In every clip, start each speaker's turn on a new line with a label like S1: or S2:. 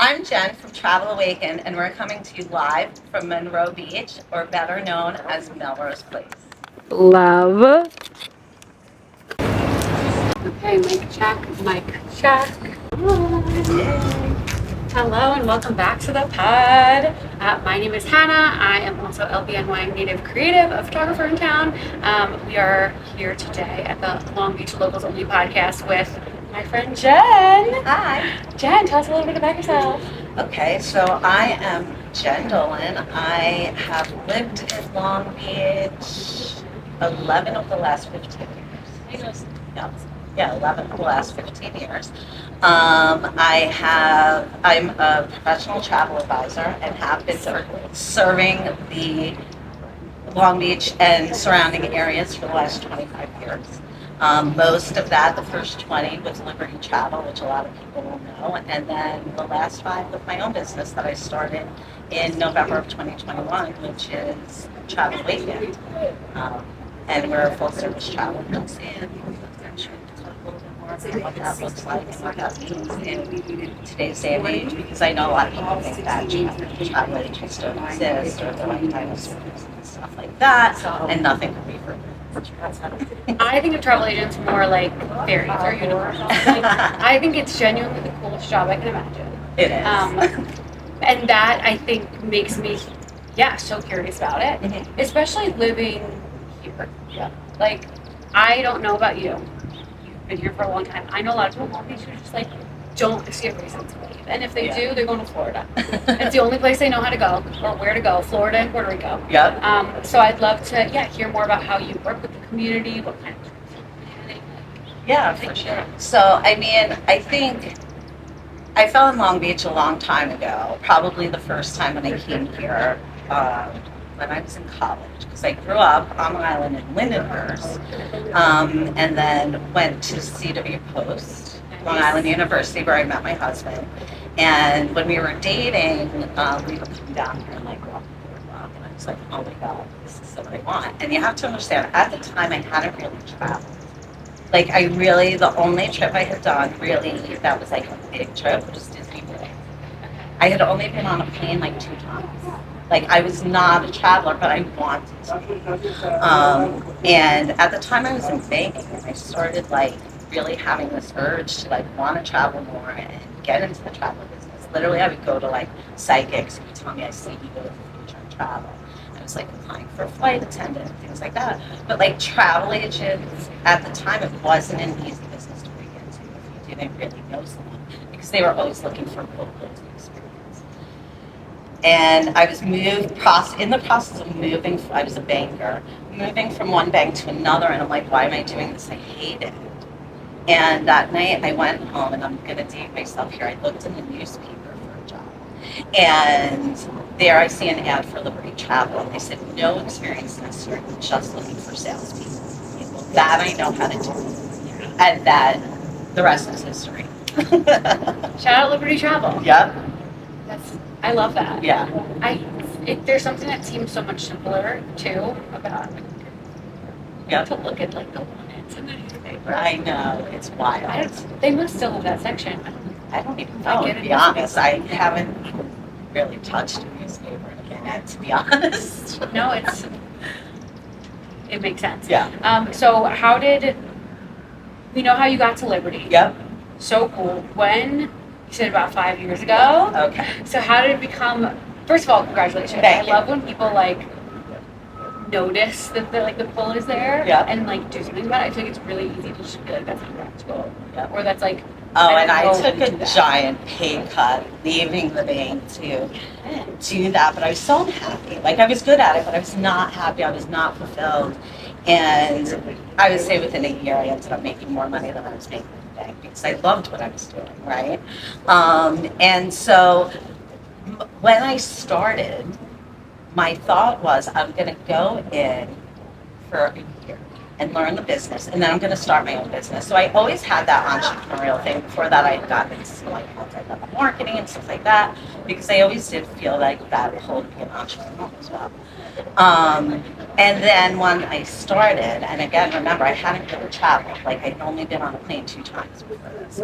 S1: I'm Jen from Travel Awaken, and we're coming to you live from Monroe Beach, or better known as Melrose Place.
S2: Love. Okay, mic check, mic check. Hello and welcome back to the pod. My name is Hannah. I am also LBNY native creative, a photographer in town. We are here today at the Long Beach Locals Only podcast with my friend Jen.
S1: Hi.
S2: Jen, tell us a little bit about yourself.
S1: Okay, so I am Jen Dolan. I have lived in Long Beach 11 of the last 15 years. Yeah, 11 of the last 15 years. I'm a professional travel advisor and have been serving the Long Beach and surrounding areas for the last 25 years. Most of that, the first 20, was Liberty Travel, which a lot of people will know, and then the last 5 with my own business that I started in November of 2021, which is Travel Awaken. And we're a full-service travel agency, and I'm sure we'll talk a little bit more about what that looks like and what that means in today's day and age, because I know a lot of people think that travel agents don't exist or they're like dinosaurs and stuff like that, and nothing can be further.
S2: I think of travel agents more like fairies or unicorns. I think it's genuinely the coolest job I can imagine.
S1: It is.
S2: And that I think makes me, so curious about it,
S1: Mhm.
S2: especially living here.
S1: Yeah.
S2: Like, I don't know about you. You've been here for a long time. I know a lot of people in Long Beach who just like don't see a reason to leave. And if they do, they're going to Florida. It's the only place they know how to go or where to go, Florida and Puerto Rico.
S1: Yep.
S2: So I'd love to, hear more about how you work with the community, what kind of
S1: Yeah, for sure. So, I mean, I think I fell in Long Beach a long time ago, probably the first time when I came here when I was in college, because I grew up on Long Island in Lindenhurst, and then went to CW Post, Long Island University, where I met my husband. And when we were dating, we would come down here and like walk the boardwalk, and I was like, oh my God, this is what I want. And you have to understand, at the time, I hadn't really traveled. Like, the only trip I had done, really, that was like a big trip, was Disney World. I had only been on a plane like 2 times. Like, I was not a traveler, but I wanted to. And at the time I was in banking, I started like really having this urge to like want to travel more and get into the travel business. Literally, I would go to like psychics who would tell me I see you go to the future and travel. I was like applying for a flight attendant and things like that. But like travel agents, at the time, it wasn't an easy business to break into if you didn't really know someone, because they were always looking for locals experience. And I was in the process of moving. I was a banker, moving from one bank to another, and I'm like, why am I doing this? I hate it. And that night, I went home, and I'm gonna date myself here. I looked in the newspaper for a job, and there I see an ad for Liberty Travel, and they said no experience necessary, just looking for salespeople. That I know how to do, and that the rest is history.
S2: Shout out Liberty Travel.
S1: Yep.
S2: I love that.
S1: Yeah.
S2: There's something that seems so much simpler too about to look at like the limits in the newspaper.
S1: I know, it's wild.
S2: They must still have that section.
S1: I don't even know, to be honest. I haven't even really touched a newspaper in a minute, to be honest.
S2: No, it makes sense.
S1: Yeah.
S2: So we know how you got to Liberty?
S1: Yep.
S2: So cool. When? You said about 5 years ago?
S1: Okay.
S2: So how did it become, first of all, congratulations.
S1: Thank you.
S2: I love when people like notice that the pull is there and like do something about it. I feel like it's really easy to just be like, that's not practical.
S1: Yep.
S2: Or that's like,
S1: and I took a giant pay cut leaving the bank to do that, but I was so unhappy. Like, I was good at it, but I was not happy. I was not fulfilled. And I would say within a year, I ended up making more money than I was making in the bank, because I loved what I was doing, right? And so when I started, my thought was, I'm going to go in for a year and learn the business, and then I'm going to start my own business. So I always had that entrepreneurial thing. Before that, I had gotten into like multi-level marketing and stuff like that, because I always did feel like that whole being an entrepreneur as well. And then when I started, and again, remember, I hadn't really traveled. Like, I'd only been on a plane 2 times before this.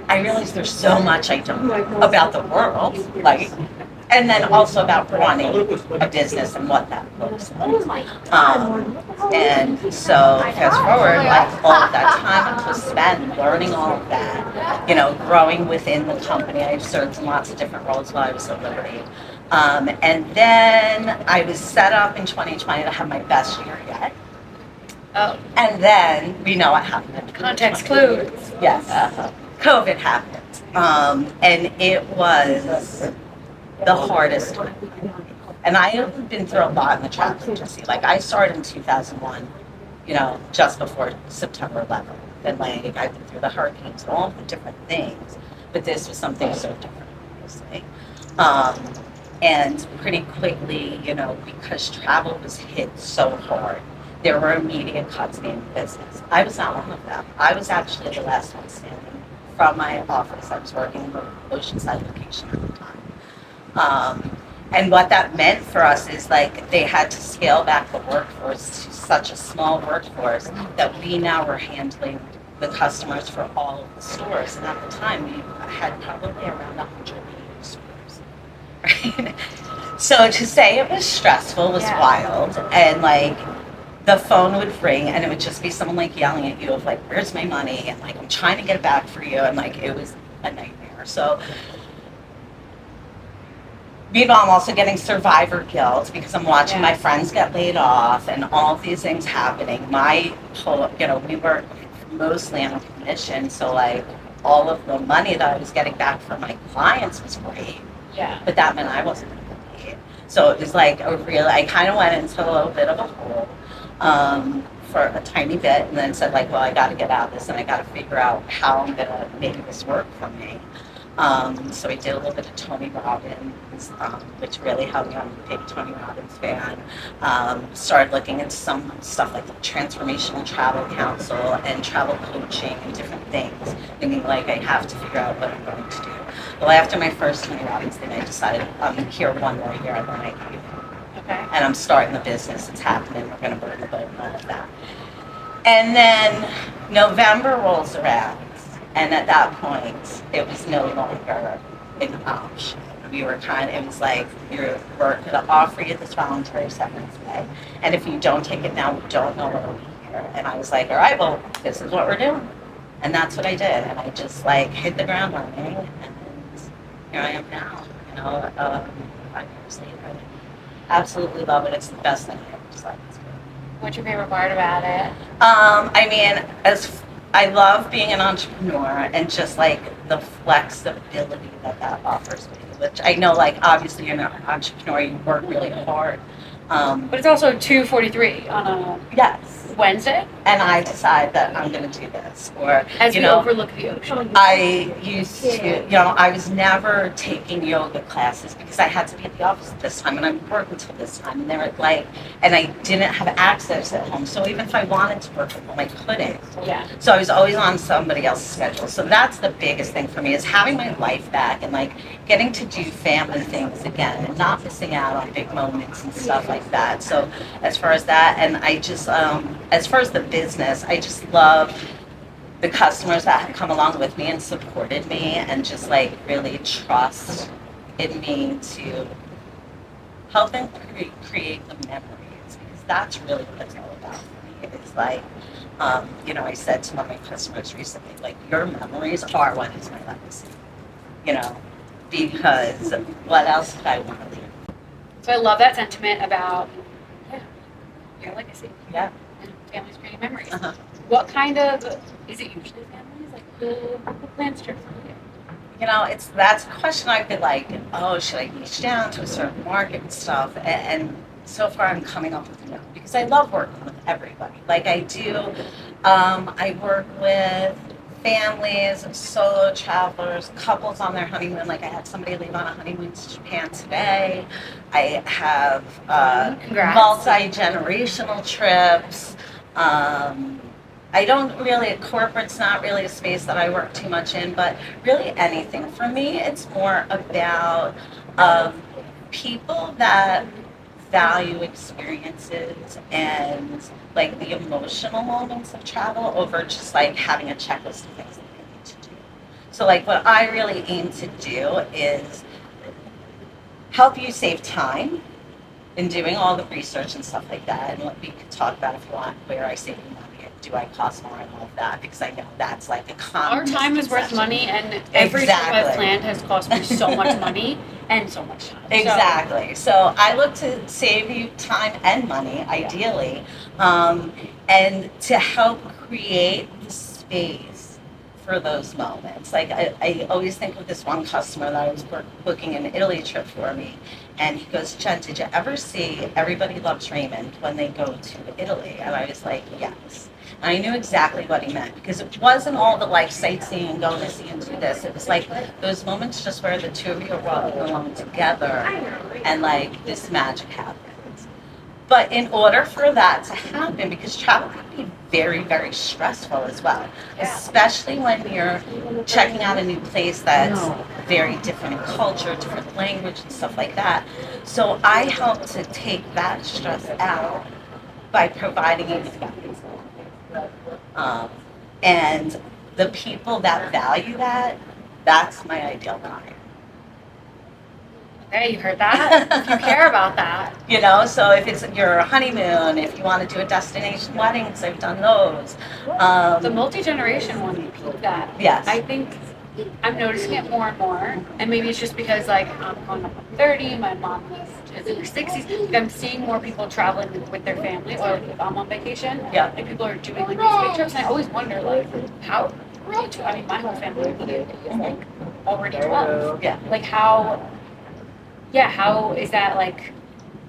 S1: I realized there's so much I don't know about the world, like, and then also about running a business and what that looks like. And so fast forward, like all of that time was spent learning all of that, growing within the company. I've served in lots of different roles while I was at Liberty. And then I was set up in 2020 to have my best year yet.
S2: Oh,
S1: And then we know what happened.
S2: context clues.
S1: Yes. COVID happened. And it was the hardest time. And I have been through a lot in the travel agency. Like I started in 2001, just before September 11th. And like I've been through the hurricanes and all the different things. But this was something so different, obviously. And pretty quickly, because travel was hit so hard, there were immediate cuts in business. I was not one of them. I was actually the last one standing from my office. I was working in the Oceanside location at the time. And what that meant for us is like they had to scale back the workforce to such a small workforce that we now were handling the customers for all of the stores. And at the time, we had probably around 180 stores. Right? So to say it was stressful was wild. And like the phone would ring and it would just be someone like yelling at you of like, where's my money? And like, I'm trying to get it back for you. And like, it was a nightmare. So meanwhile, I'm also getting survivor guilt because I'm watching my friends get laid off and all of these things happening. My whole, we were mostly on a commission. So like all of the money that I was getting back from my clients was great.
S2: Yeah.
S1: But that meant I wasn't going to pay it. So it was like I kind of went into a little bit of a hole for a tiny bit and then said like, well, I got to get out of this and I got to figure out how I'm going to make this work for me. So I did a little bit of Tony Robbins, which really helped me. I'm a big Tony Robbins fan. Started looking into some stuff like the Transformational Travel Council and travel coaching and different things, thinking like I have to figure out what I'm going to do. Well, after my first Tony Robbins thing, I decided I'm here one more year and then I leave.
S2: Okay.
S1: And I'm starting the business. It's happening. We're going to burn the boat and all of that. And then November rolls around. And at that point, it was no longer an option. We were it was like, we're going to offer you this voluntary severance pay. And if you don't take it now, we don't know when we'll be here. And I was like, all right, well, this is what we're doing. And that's what I did. And I just like hit the ground running. And here I am now, 5 years later. Absolutely love it. It's the best thing I ever decided to do.
S2: What's your favorite part about it?
S1: I love being an entrepreneur and just like the flexibility that offers me, which I know like obviously you're not an entrepreneur, you work really hard.
S2: But it's also 2:43 on a Wednesday.
S1: And I decide that I'm going to do this, or
S2: as we overlook the ocean.
S1: I used to, I was never taking yoga classes because I had to be at the office at this time, and I would work until this time, and they were like, and I didn't have access at home, so even if I wanted to work at home, I couldn't.
S2: Yeah.
S1: So I was always on somebody else's schedule. So that's the biggest thing for me is having my life back and like getting to do family things again and not missing out on big moments and stuff like that. So as far as that, and I just as far as the business, I just love the customers that have come along with me and supported me and just like really trust in me to help them create the memories, because that's really what it's all about for me. It's like, I said to one of my customers recently, like, your memories are what is my legacy, because what else could I want to leave?
S2: So I love that sentiment about your legacy.
S1: Yeah.
S2: And families creating memories.
S1: Uh-huh.
S2: What kind of, is it usually families? Like, who plans trips for you?
S1: That's a question I've been like, should I reach down to a certain market and stuff? And so far I'm coming up with no, because I love working with everybody. Like I do, I work with families, solo travelers, couples on their honeymoon. Like I had somebody leave on a honeymoon to Japan today. I have
S2: Congrats.
S1: multi-generational trips. I don't really, corporate's not really a space that I work too much in, but really anything. For me, it's more about people that value experiences and like the emotional moments of travel over just like having a checklist of things that they need to do. So like what I really aim to do is help you save time in doing all the research and stuff like that. And what we could talk about if you want, where I save money and do I cost more and all of that, because I know that's like a common
S2: Our time is worth
S1: misconception.
S2: money, and every trip I've
S1: Exactly.
S2: planned has cost me so much money and so much time.
S1: Exactly. So I look to save you time and money, ideally, and to help create the space for those moments. Like I always think of this one customer that I was booking an Italy trip for me, and he goes, "Jen, did you ever see Everybody Loves Raymond when they go to Italy?" And I was like, "Yes." And I knew exactly what he meant, because it wasn't all the like sightseeing and going to see and do this. It was like those moments just where the two of you are walking along together and like this magic happens. But in order for that to happen, because travel can be very, very stressful as well, especially when you're checking out a new place that's very different in culture, different language, and stuff like that. So I help to take that stress out by providing you with guidance. And the people that value that, that's my ideal client.
S2: Okay, you heard that? If you care about that.
S1: You know, so if it's your honeymoon, if you want to do a destination wedding, because I've done those.
S2: The multi-generation one, that.
S1: Yes.
S2: I think I'm noticing it more and more, and maybe it's just because like I'm going up on 30, my mom is in her 60s. Like, I'm seeing more people traveling with their families, or like if I'm on vacation,
S1: Yeah.
S2: and people are doing like these big trips, and I always wonder like how. I mean, my whole family is like already 12.
S1: Yeah.
S2: Like how. Yeah, how is that like?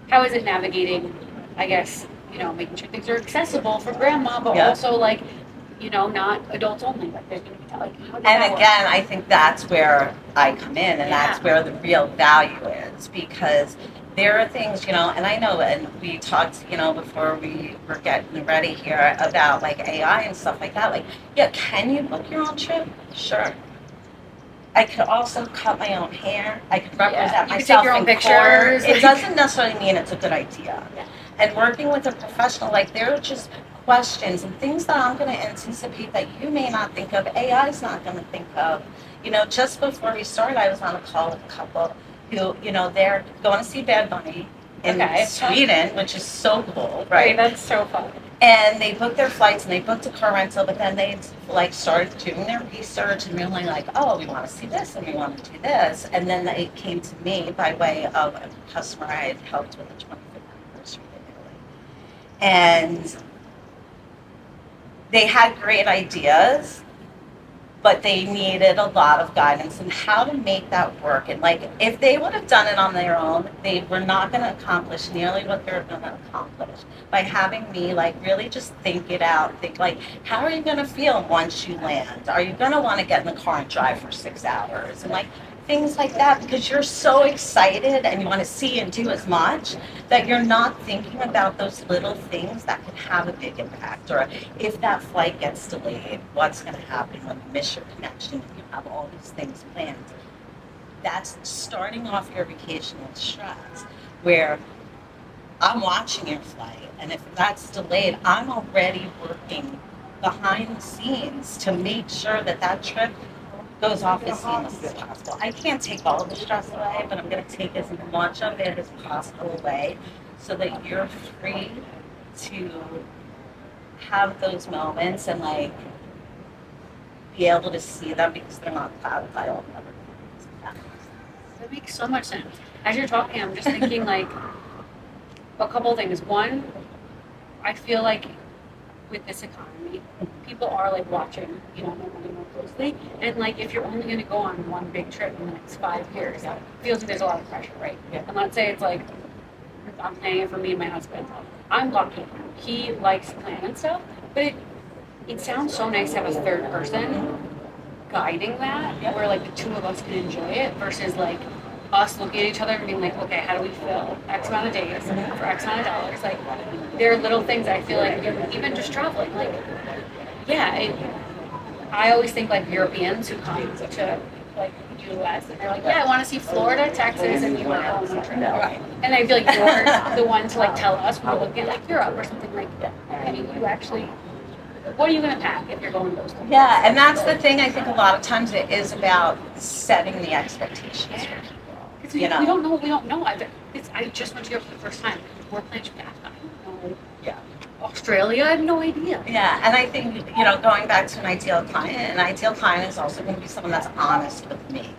S2: How is it navigating? I guess making sure things are accessible for grandma, but
S1: Yeah.
S2: also like not adults only. Like there's gonna be like. How does
S1: And
S2: that work?
S1: again, I think that's where I come in, and that's
S2: Yeah.
S1: where the real value is, because there are things, and I know, and we talked, before we were getting ready here about like AI and stuff like that. Like, yeah, can you book your own trip? Sure. I could also cut my own hair. I could represent
S2: You could
S1: myself
S2: take your own
S1: in
S2: pictures.
S1: court. It doesn't necessarily mean it's a good idea.
S2: Yeah.
S1: And working with a professional, like there are just questions and things that I'm going to anticipate that you may not think of, AI is not going to think of. Just before we started, I was on a call with a couple who, they're going to see Bad Bunny in
S2: Okay.
S1: Sweden, which is so cool,
S2: Right,
S1: right?
S2: that's so fun.
S1: And they booked their flights and they booked a car rental, but then they like started doing their research and really like, oh, we want to see this and we want to do this. And then they came to me by way of a customer I had helped with the 25th anniversary in Italy. And they had great ideas, but they needed a lot of guidance on how to make that work. And like, if they would have done it on their own, they were not going to accomplish nearly what they're going to accomplish by having me like really just think it out. Think like, how are you going to feel once you land? Are you going to want to get in the car and drive for 6 hours? And like things like that, because you're so excited and you want to see and do as much that you're not thinking about those little things that can have a big impact. Or if that flight gets delayed, what's going to happen when you miss your connection and you have all these things planned? That's starting off your vacation with stress, where I'm watching your flight, and if that's delayed, I'm already working behind the scenes to make sure that that trip goes off as seamless as possible. I can't take all the stress away, but I'm going to take as much of it as possible away so that you're free to have those moments and like be able to see them, because they're not clouded by all the other things.
S2: That makes so much sense. As you're talking, I'm just thinking like a couple things. One, I feel like with this economy, people are like watching, their money more closely. And like if you're only going to go on one big trip in the next 5 years, it feels like there's a lot of pressure, right?
S1: Yeah.
S2: And let's say it's like I'm planning it for me and my husband. I'm lucky. He likes planning and stuff, but it sounds so nice to have a third person guiding that, where like the two of us can enjoy it versus like us looking at each other and being like, okay, how do we fill X amount of days for X amount of dollars? Like, there are little things I feel like, even just traveling, like, I always think like Europeans who come to like the U.S. and they're like, I want to see Florida, Texas, and you want to go on a trip.
S1: Right.
S2: And I feel like you're the one to like tell us when we're looking at like Europe or something like that. I mean, you actually what are you going to pack if you're going to those places?
S1: Yeah, and that's the thing. I think a lot of times it is about setting the expectations for people.
S2: Because
S1: You know?
S2: we don't know. I just went to Europe for the first time. We're playing Japan. I don't know.
S1: Yeah.
S2: Australia, I have no idea.
S1: Yeah, and I think, going back to an ideal client is also going to be someone that's honest with me.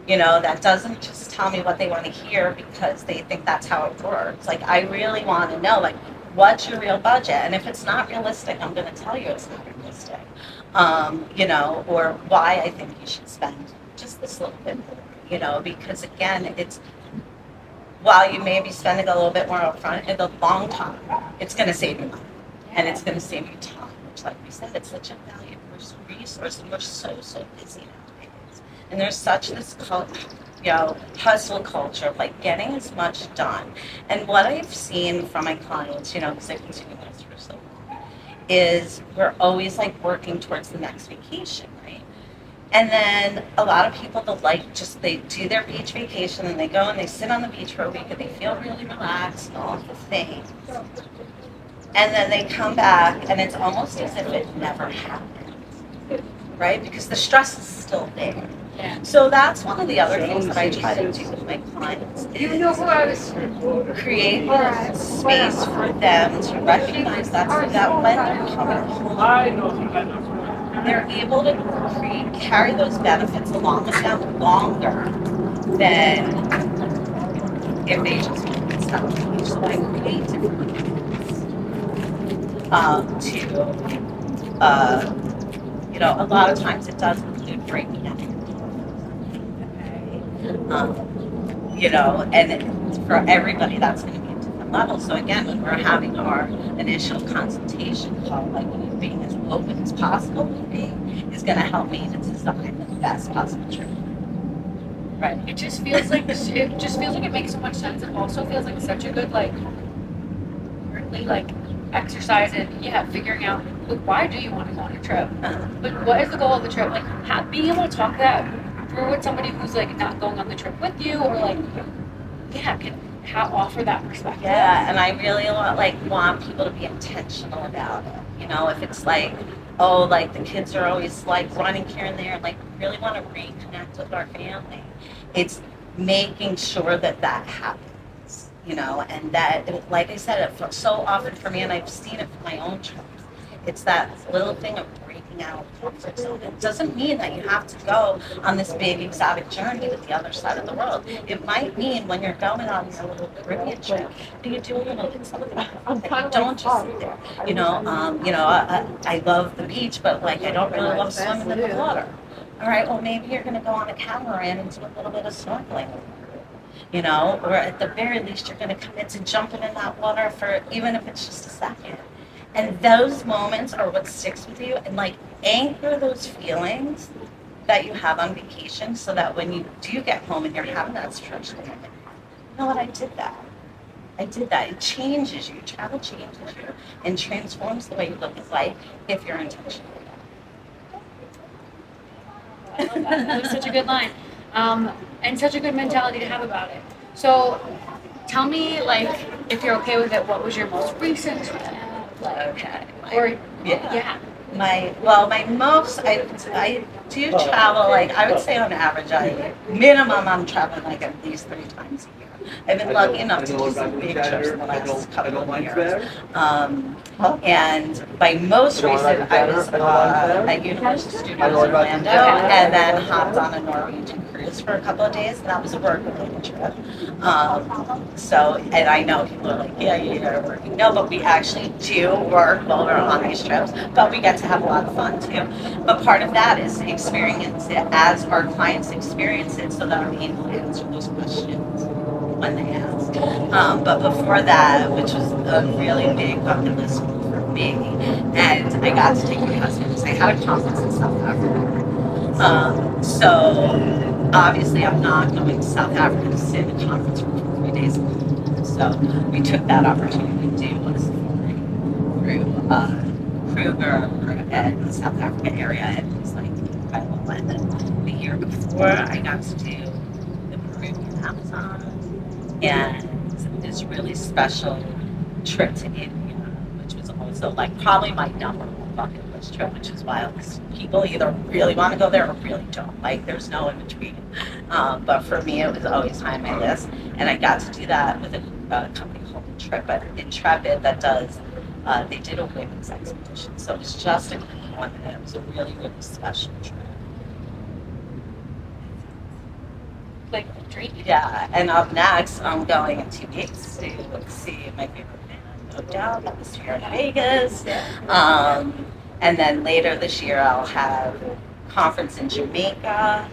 S1: That doesn't just tell me what they want to hear because they think that's how it works. Like, I really want to know, like, what's your real budget? And if it's not realistic, I'm going to tell you it's not realistic. Or why I think you should spend just this little bit more, because again, while you may be spending a little bit more upfront, in the long term, it's going to save you money. And it's going to save you time, which, like we said, it's such a valuable resource, and we're so busy nowadays. And there's such this hustle culture of like getting as much done. And what I've seen from my clients, because I've been doing this for so long, is we're always like working towards the next vacation, right? And then a lot of people, they do their beach vacation and they go and they sit on the beach for a week and they feel really relaxed and all of the things. And then they come back and it's almost as if it never happened, right? Because the stress is still there.
S2: Yeah.
S1: So that's one of the other things that I try to do with my clients is create a space for them to recognize that so that when they're coming home, they're able to carry those benefits along with them longer than if they just went stuff. So I create different a lot of times it does include breaking out. And for everybody that's going to be a different level. So again, when we're having our initial consultation call, like being as open as possible with me is going to help me to design the best possible trip. Right.
S2: It just feels like it makes so much sense. It also feels like such a good exercise and figuring out why do you want to go on a trip? But what is the goal of the trip? Like being able to talk that through with somebody who's not going on the trip with you, or offer that perspective.
S1: Yeah, and I really want people to be intentional about it. If it's the kids are always running here and there, really want to reconnect with our family. It's making sure that happens, and that, like I said, so often for me, and I've seen it for my own trips, it's that little thing of breaking out of comfort zone. It doesn't mean that you have to go on this big exotic journey to the other side of the world. It might mean when you're going on your little Caribbean trip, that you do a little bit something. Don't just sit there. I love the beach, but I don't really love swimming in the water. All right, well maybe you're going to go on a catamaran and do a little bit of snorkeling. Or at the very least you're going to commit to jumping in that water for even if it's just a second. And those moments are what sticks with you, and anchor those feelings that you have on vacation so that when you do get home and you're having that stretch moment, you know what, I did that. It changes you. Travel changes you and transforms the way you look at life if you're intentional.
S2: I love that. That was such a good line. And such a good mentality to have about it. So tell me, if you're okay with it, what was your most recent trip?
S1: Okay. My most, I do travel, I would say on average, I'm traveling at least 3 times a year. I've been lucky enough to do some big trips in the last couple of years. And by most recent, I was at Universal Studios Orlando, and then hopped on a Norwegian cruise for a couple of days, and that was a work-related trip. And I know people are you're working. No, but we actually do work while we're on these trips, but we get to have a lot of fun too. But part of that is to experience it as our clients experience it, so that I'm able to answer those questions when they ask. But before that, which was a really big bucket list for me, and I got to take my husband because I had a conference in South Africa. So obviously I'm not going to South Africa to sit in a conference for 3 days. So we took that opportunity to do a safari through Kruger and the South Africa area, and it was incredible. And then the year before, I got to do the Peruvian Amazon and this really special trip to India, which was also probably my number one bucket Beach trip, which is wild because people either really want to go there or really don't. Like, there's no in between. But for me, it was always high on my list, and I got to do that with a company called Intrepid that does. They did a women's expedition, so it was just a quick one, and it was a really, really special trip.
S2: Like dream.
S1: Yeah, and up next, I'm going in 2 weeks to see my favorite band, No Doubt, at the Sphere in Vegas. And then later this year, I'll have a conference in Jamaica,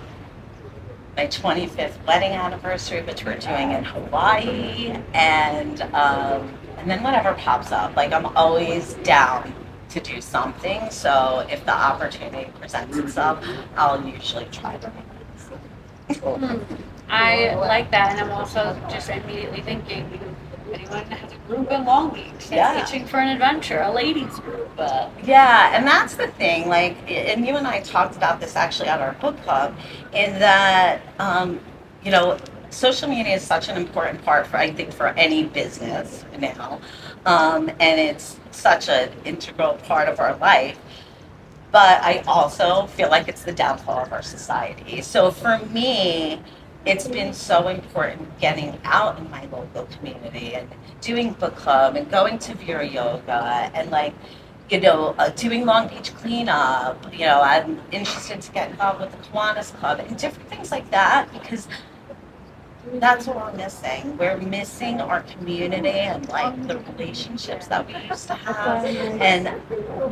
S1: my 25th wedding anniversary, which we're doing in Hawaii, and then whatever pops up. Like, I'm always down to do something, so if the opportunity presents itself, I'll usually try to make it.
S2: I like that, and I'm also just immediately thinking, anyone has a group in Long Beach that's itching for an adventure, a ladies group.
S1: Yeah, and that's the thing. Like, and you and I talked about this actually at our book club, in that, social media is such an important part for, I think, for any business now, and it's such an integral part of our life. But I also feel like it's the downfall of our society. So for me, it's been so important getting out in my local community and doing book club and going to Vera Yoga and doing Long Beach cleanup. I'm interested to get involved with the Kiwanis Club and different things like that, because that's what we're missing. We're missing our community and like the relationships that we used to have. And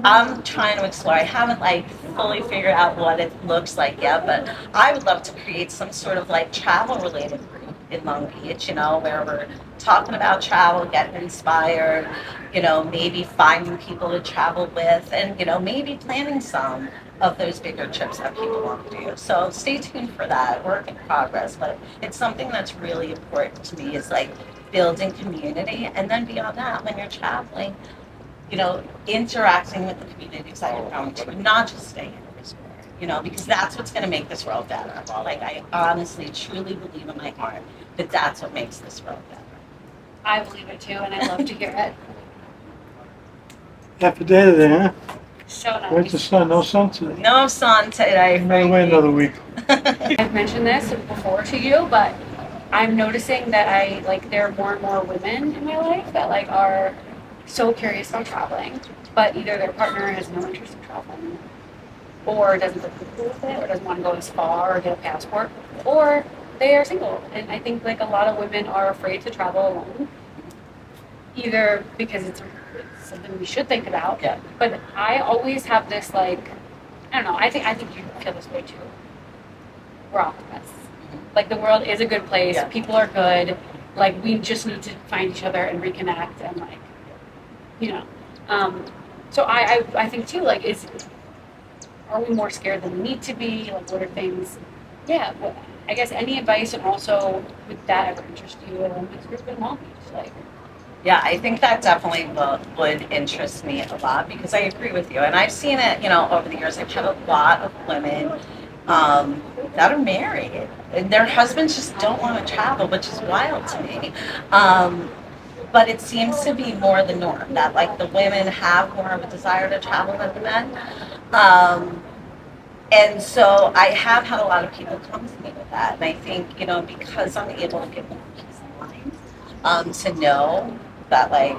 S1: I'm trying to explore. I haven't like fully figured out what it looks like yet, but I would love to create some sort of like travel related group in Long Beach, where we're talking about travel, getting inspired, maybe finding people to travel with, and maybe planning some of those bigger trips that people want to do. So stay tuned for that. Work in progress, but it's something that's really important to me, is like building community, and then beyond that, when you're traveling, interacting with the communities that you're going to, not just staying in a resort, because that's what's going to make this world better. Like, I honestly, truly believe in my heart that that's what makes this world better.
S2: I believe it too, and I love to hear it.
S3: Happy day today, huh?
S2: So nice.
S3: Where's the sun? No sun today.
S1: No sun today,
S3: Another way, another week.
S2: I've mentioned this before to you, but I'm noticing that there are more and more women in my life that are so curious about traveling, but either their partner has no interest in traveling, or doesn't feel comfortable with it, or doesn't want to go as far or get a passport, or they are single. And I think a lot of women are afraid to travel alone, either because it's something we should think about.
S1: Yeah.
S2: But I always have this I don't know. I think you feel this way too. We're optimists. The world is a good place.
S1: Yeah.
S2: People are good. We just need to find each other and reconnect and So I think too. Are we more scared than we need to be? What are things? Yeah. Well, I guess any advice, and also would that ever interest you in this group in Long Beach?
S1: Yeah, I think that definitely would interest me a lot, because I agree with you. And I've seen it, over the years. I've had a lot of women that are married, and their husbands just don't want to travel, which is wild to me. But it seems to be more the norm, that the women have more of a desire to travel than the men. And so I have had a lot of people come to me with that. And I think, because I'm able to give them peace of mind, to know that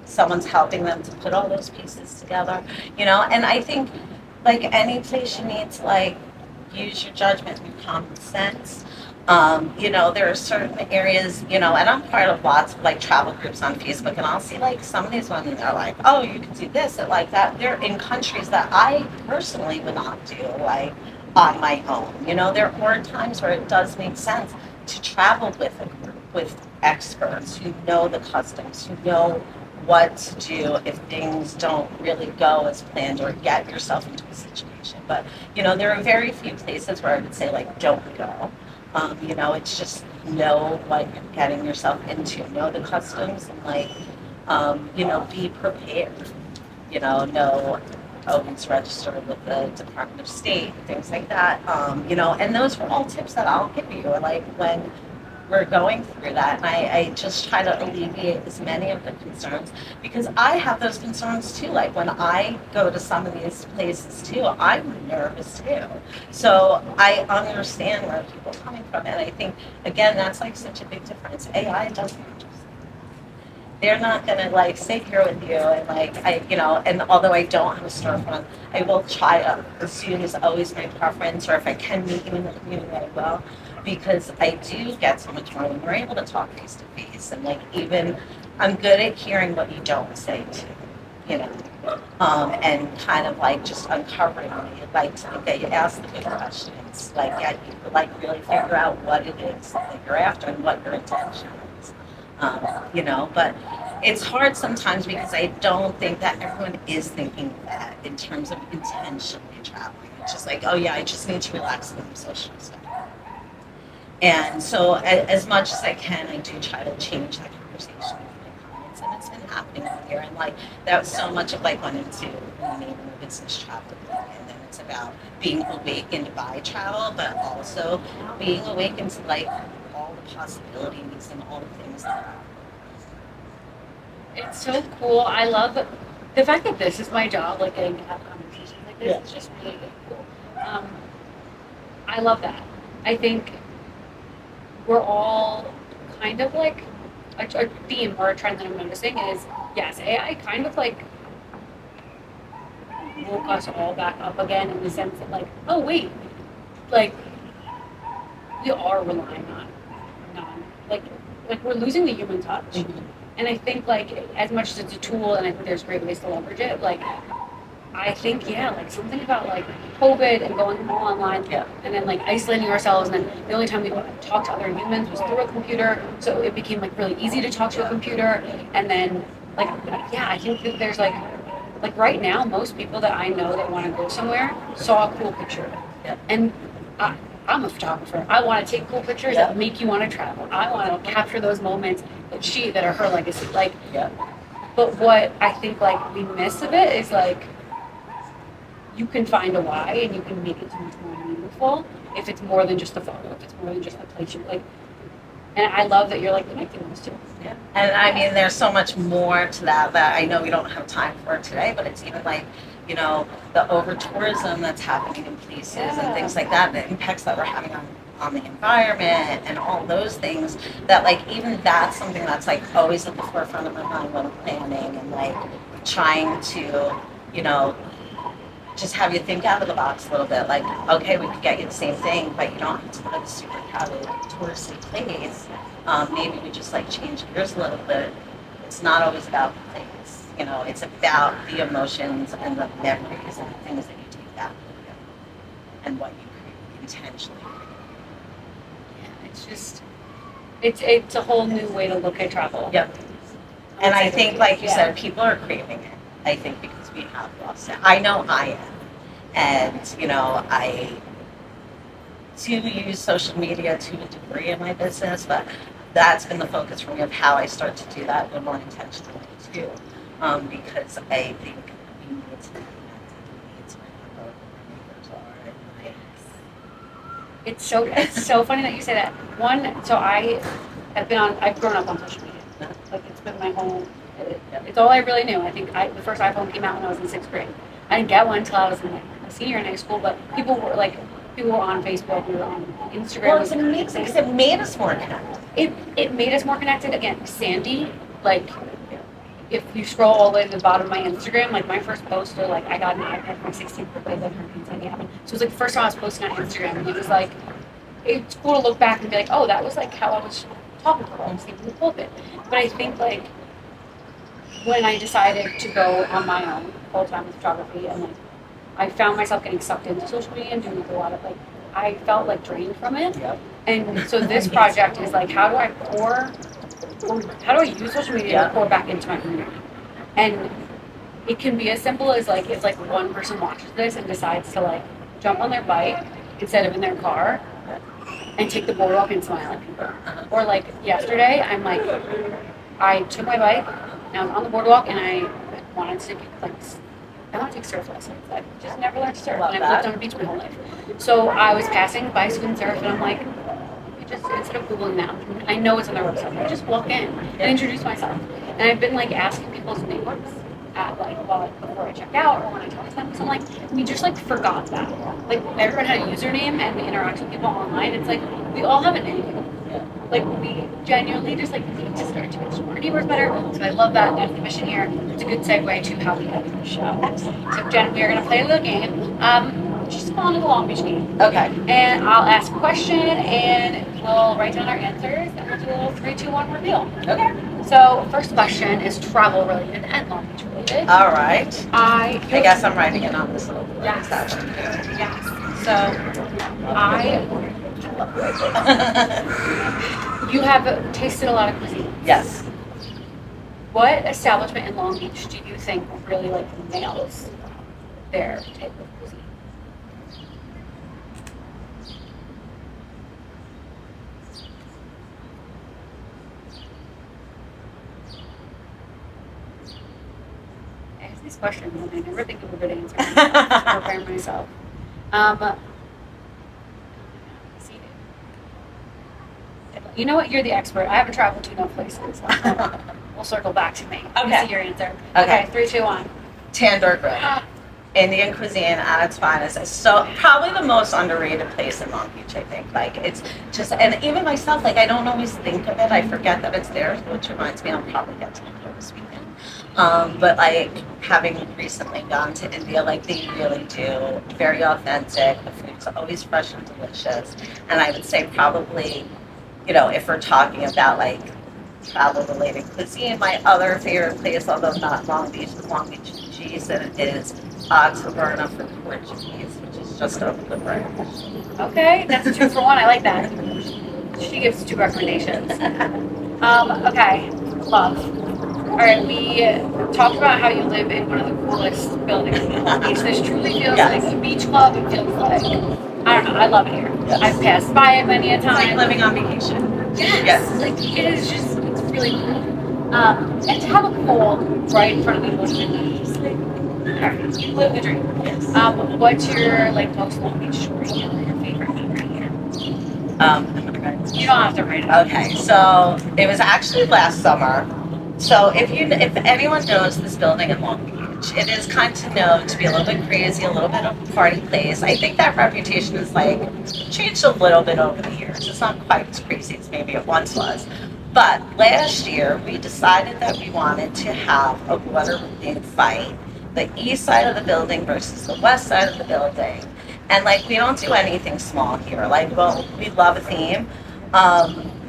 S1: someone's helping them to put all those pieces together, and I think any place you need to use your judgment and your common sense. There are certain areas, and I'm part of lots of travel groups on Facebook, and I'll see some of these women are like, oh, you can do this and that. They're in countries that I personally would not do on my own. There are times where it does make sense to travel with a group, with experts who know the customs, who know what to do if things don't really go as planned, or get yourself into a situation. But, there are very few places where I would say don't go. It's just know what you're getting yourself into, know the customs, and be prepared. Know always register with the Department of State, things like that. And those are all tips that I'll give you, when we're going through that, and I just try to alleviate as many of the concerns because I have those concerns too. Like when I go to some of these places too, I'm nervous too. So I understand where people are coming from, and I think again that's like such a big difference. AI doesn't understand. They're not gonna like sit here with you and like and although I don't have a storefront, I will try to assume is always my preference, or if I can meet you in the community, I will, because I do get so much more when we're able to talk face to face, and like even I'm good at hearing what you don't say too, and kind of like just uncovering it, like to think that you ask the good questions, like you like really figure out what it is that you're after and what your intention is. But it's hard sometimes because I don't think that everyone is thinking that in terms of intentionally traveling. It's just like, oh yeah, I just need to relax and do social stuff. And so as much as I can, I do try to change that conversation with my clients, and it's been happening here. And like that was so much of like wanting to name the business travel, and then it's about being awakened by travel, but also being awakened to like all the possibilities and all the things that are.
S2: It's so cool. I love the fact that this is my job, like getting to have conversations like this.
S3: Yeah.
S2: It's just really, really cool. I love that. I think we're all kind of like a theme or a trend that I'm noticing is yes, AI kind of like woke us all back up again in the sense that like, oh wait, like we are relying on like we're losing the human touch.
S1: Mm-hmm.
S2: And I think like as much as it's a tool and I think there's great ways to leverage it, like I think like something about like COVID and going all online and then like isolating ourselves, and then the only time we could talk to other humans was through a computer. So it became like really easy to talk to a computer. And then like I think that there's like right now most people that I know that want to go somewhere saw a cool picture.
S1: Yeah.
S2: And I'm a photographer. I want to take cool pictures that make you want to travel. I want to capture those moments that are her legacy. Like, but what I think like we miss of it is like you can find a why and you can make it so much more meaningful if it's more than just the photo, if it's more than just the place you like. And I love that you're like connecting those two.
S1: Yeah. And I mean, there's so much more to that I know we don't have time for today, but it's even like, the over tourism that's happening in places and things like that, the impacts that we're having on the environment and all those things, that like even that's something that's like always at the forefront of my mind when planning and like trying to, just have you think out of the box a little bit. Like, okay, we could get you the same thing, but you don't have to go to the super crowded touristy place. Maybe we just like change gears a little bit. It's not always about the things. It's about the emotions and the memories and the things that you take back with you and what you intentionally create.
S2: Yeah, it's just it's a whole new way to look at travel.
S1: Yep. And I think, like you said, people are craving it. I think because we have lost it. I know I am. And, I do use social media to a degree in my business, but that's been the focus for me of how I start to do that more intentionally too. Because I think we need to connect, we need to remember who our neighbors are.
S2: It's so funny that you say that. I've grown up on social media. Like it's been my whole. It's all I really knew. I think the first iPhone came out when I was in 6th grade. I didn't get one until I was in like a senior in high school. But people were on Facebook, we were on Instagram.
S1: Well, it's amazing because it made us more connected.
S2: It made us more connected. Again, Sandy, like. If you scroll all the way to the bottom of my Instagram, like my first post, or like I got an iPad for my 16th birthday, then Hurricane Sandy happened. So it was like the first time I was posting on Instagram, and it was like, it's cool to look back and be like, oh, that was like how I was talking to her. I was thinking the pulpit. But I think like when I decided to go on my own full time with photography, and like I found myself getting sucked into social media and doing like a lot of like I felt like drained from it.
S1: Yep.
S2: And so this project is like, how do I use social media to pour back into my community? And it can be as simple as like if like one person watches this and decides to like jump on their bike instead of in their car and take the boardwalk and smile at people. Or like yesterday, I took my bike and I was on the boardwalk and I wanted to I want to take surf lessons. I've just never learned to surf, and I've lived on a beach my whole life. So I was passing by Swim Surf, and I'm like, instead of Googling them, I know it's on their website. I just walk in and introduce myself. And I've been like asking people's names at like before I check out or when I talk to them. So I'm like, we just like forgot that. Like everyone had a username and we interact with people online. It's like we all have a name. Like we genuinely just like need to start to get to know our neighbors better. So I love that. That's the mission here. It's a good segue to how we open the show. So Jen, we are gonna play a little game. Just call it the Long Beach game.
S1: Okay.
S2: And I'll ask a question and we'll write down our answers and we'll do a little 3, 2, 1 reveal.
S1: Okay.
S2: So first question is travel related and Long Beach related.
S1: All right.
S2: I
S1: guess I'm writing it on this little board.
S2: Yes. Yes. So you have tasted a lot of cuisine.
S1: Yes.
S2: What establishment in Long Beach do you think really like nails their type of cuisine? I ask these questions and I never think of a good answer. I prepare myself. You know what? You're the expert. I haven't traveled to enough places. We'll circle back to me. Let me
S1: Okay.
S2: see your answer.
S1: Okay.
S2: 3, 2, 1.
S1: Tandoor Grill. Indian cuisine at its finest. It's so probably the most underrated place in Long Beach, I think. Like it's just, and even myself, like I don't always think of it. I forget that it's there, which reminds me I'll probably get to it this weekend. But like having recently gone to India, like they really do very authentic. The food's always fresh and delicious. And I would say probably, you know, if we're talking about like travel related cuisine, my other favorite place, although not Long Beach, is Long Beach cheese, and it is Taverna for Portuguese, which is just over the bridge.
S2: Okay, that's a 2 for 1. I like that. She gives 2 recommendations. Okay, love. All right, we talked about how you live in one of the coolest buildings in Long Beach. This truly feels
S1: Yes.
S2: like a beach club. It feels like, I don't know, I love it here.
S1: Yes.
S2: I've passed by it many a
S1: It's like
S2: time.
S1: living on vacation.
S2: Yes. Like it is just, it's really cool. And to have a pool right in front of the ocean, it's just like, alright, you live the dream.
S1: Yes.
S2: What's your like most Long Beach story or your favorite memory here? You don't have to write it.
S1: Okay, so it was actually last summer. So if anyone knows this building in Long Beach, it is kind of known to be a little bit crazy, a little bit of a party place. I think that reputation is like changed a little bit over the years. It's not quite as crazy as maybe it once was. But last year we decided that we wanted to have a water balloon fight, the east side of the building versus the west side of the building. And like we don't do anything small here. Like well, we love a theme.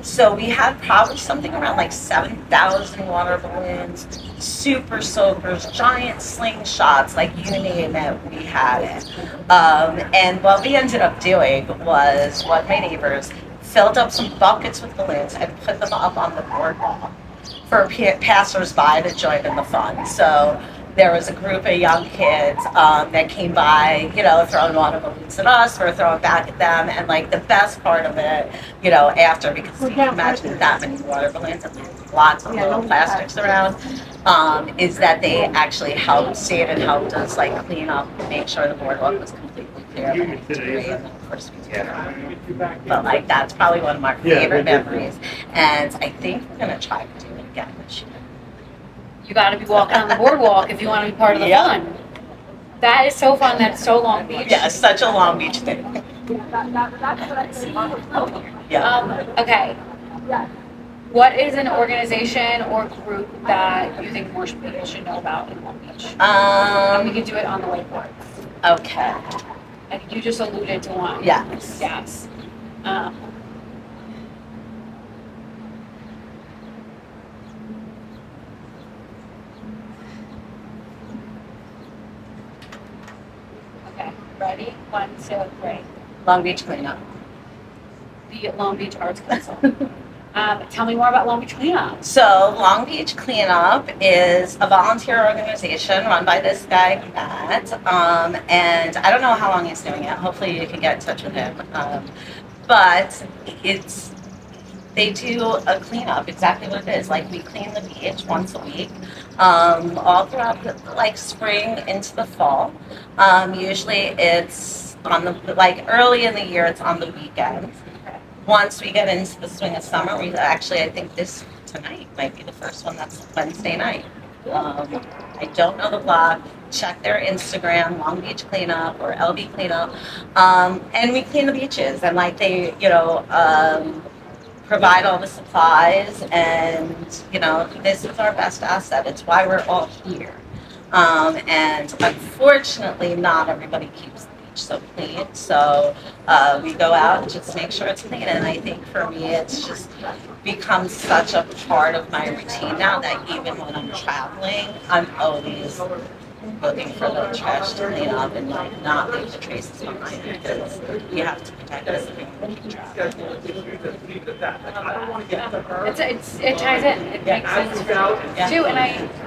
S1: So we had probably something around like 7,000 water balloons, super soakers, giant slingshots, like you name it, we had it. And what we ended up doing was one of my neighbors filled up some buckets with balloons and put them up on the boardwalk for passersby to join in the fun. So there was a group of young kids that came by, you know, throwing water balloons at us or throwing back at them. And like the best part of it, you know, after, because you can imagine that many water balloons and lots of little plastics around, is that they actually stayed and helped us like clean up and make sure the boardwalk was completely clear of any debris. And then of course we took it out. But like that's probably one of my favorite memories. And I think we're gonna try to do it again this year.
S2: You got to be walking on the boardwalk if you want to be part of the
S1: Yep.
S2: fun. That is so fun. That's so Long Beach.
S1: Yeah, such a Long Beach thing. Yeah.
S2: Okay. What is an organization or group that you think more people should know about in Long Beach? And we can do it on the whiteboard.
S1: Okay.
S2: I think you just alluded to one.
S1: Yes.
S2: Yes. Okay. Ready? 1, 2, 3.
S1: Long Beach Cleanup.
S2: The Long Beach Arts Council. Tell me more about Long Beach Cleanup.
S1: So Long Beach Cleanup is a volunteer organization run by this guy, Matt. And I don't know how long he's doing it. Hopefully you can get in touch with him. But they do a cleanup, exactly what it is. Like we clean the beach once a week, all throughout like spring into the fall. Usually it's on the, like early in the year, it's on the weekends. once we get into the swing of summer, we actually, I think this tonight might be the first one. That's Wednesday night. I don't know the block. Check their Instagram, Long Beach Cleanup or LB Cleanup, and we clean the beaches. And like they, provide all the supplies, and this is our best asset. It's why we're all here. And unfortunately, not everybody keeps the beach so clean. So we go out and just make sure it's clean. And I think for me, it's just become such a part of my routine now that even when I'm traveling, I'm always looking for the trash to clean up and like not leave the traces behind because we have to protect us if we travel.
S2: It ties in. It makes sense too. And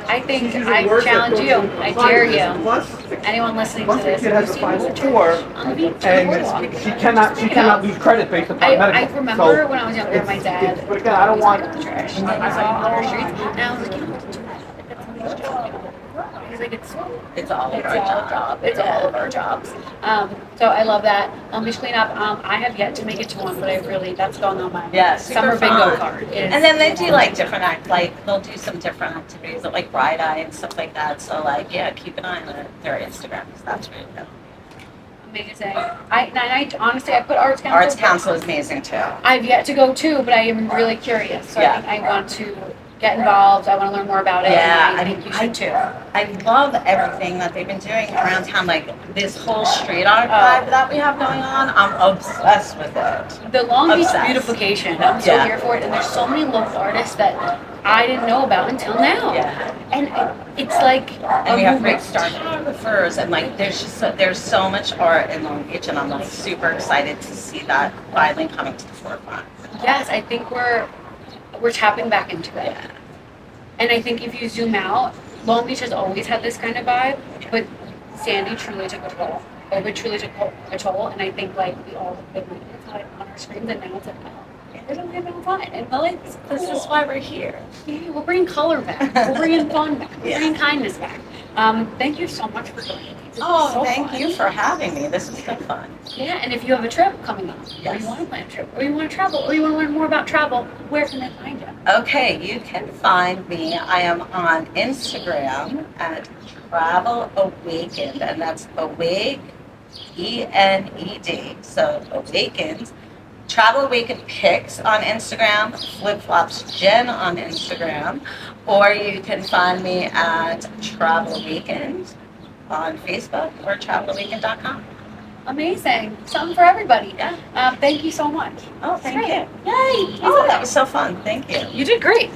S2: I think I challenge you. I dare you. Anyone listening to this,
S4: It has a
S2: who's seen this
S4: 504,
S2: on the beach,
S4: and she cannot lose credit based upon medical.
S2: I remember
S4: So,
S2: when I was younger, my dad.
S4: But again, I don't want.
S2: The trash that I saw on our streets, and I was like, you don't have to do that. That's somebody's job. He's like,
S1: It's all of
S2: it's
S1: our
S2: our
S1: job.
S2: job. It's all of our jobs. So I love that. Long Beach Cleanup. I have yet to make it to one, but that's going on my
S1: Yeah, super
S2: summer bingo
S1: fun.
S2: card.
S1: And then they do like different they'll do some different activities like Bride Eye and stuff like that. So like, yeah, keep an eye on their Instagrams. That's really good.
S2: Amazing. I honestly, I put Arts Council.
S1: Arts Council is amazing too.
S2: I've yet to go too, but I am really curious. So
S1: Yeah.
S2: I think I want to get involved. I want to learn more about it.
S1: Yeah,
S2: and I think you should too.
S1: I love everything that they've been doing around town. Like this whole street art vibe that we have going on. I'm obsessed with it.
S2: The Long Beach
S1: Obsessed.
S2: beautification. I'm so
S1: Yeah.
S2: here for it, and there's so many local artists that I didn't know about until now.
S1: Yeah.
S2: And it's like
S1: And we have great
S2: movement.
S1: photographers, and like there's so much art in Long Beach, and I'm like super excited to see that finally coming to the forefront.
S2: Yes, I think we're tapping back into it.
S1: Yeah.
S2: And I think if you zoom out, Long Beach has always had this kind of vibe, but Sandy truly took a toll. COVID truly took a toll, and I think like we all have been on our screens, and now it's like, oh, there's only about fun. And like,
S1: This is why we're here.
S2: we're bringing color back. We're bringing fun back. We're
S1: Yeah.
S2: bringing kindness back. Thank you so much for joining me. This was
S1: Oh,
S2: so
S1: thank
S2: fun.
S1: you for having me. This was so fun.
S2: Yeah, and if you have a trip coming up, or
S1: Yes.
S2: you want to plan a trip, or you want to travel, or you want to learn more about travel, where can they find you?
S1: Okay, you can find me. I am on Instagram at Travel Awakened, and that's Awake, ENED. So Awakened. Travel Awakened Pics on Instagram, Flip Flops Jen on Instagram, or you can find me at Travel Awakened on Facebook or travelawakened.com.
S2: Amazing. Something for everybody.
S1: Yeah.
S2: Thank you so much.
S1: Oh, thank you.
S2: Yay.
S1: Oh, that was so fun. Thank you.
S2: You did great.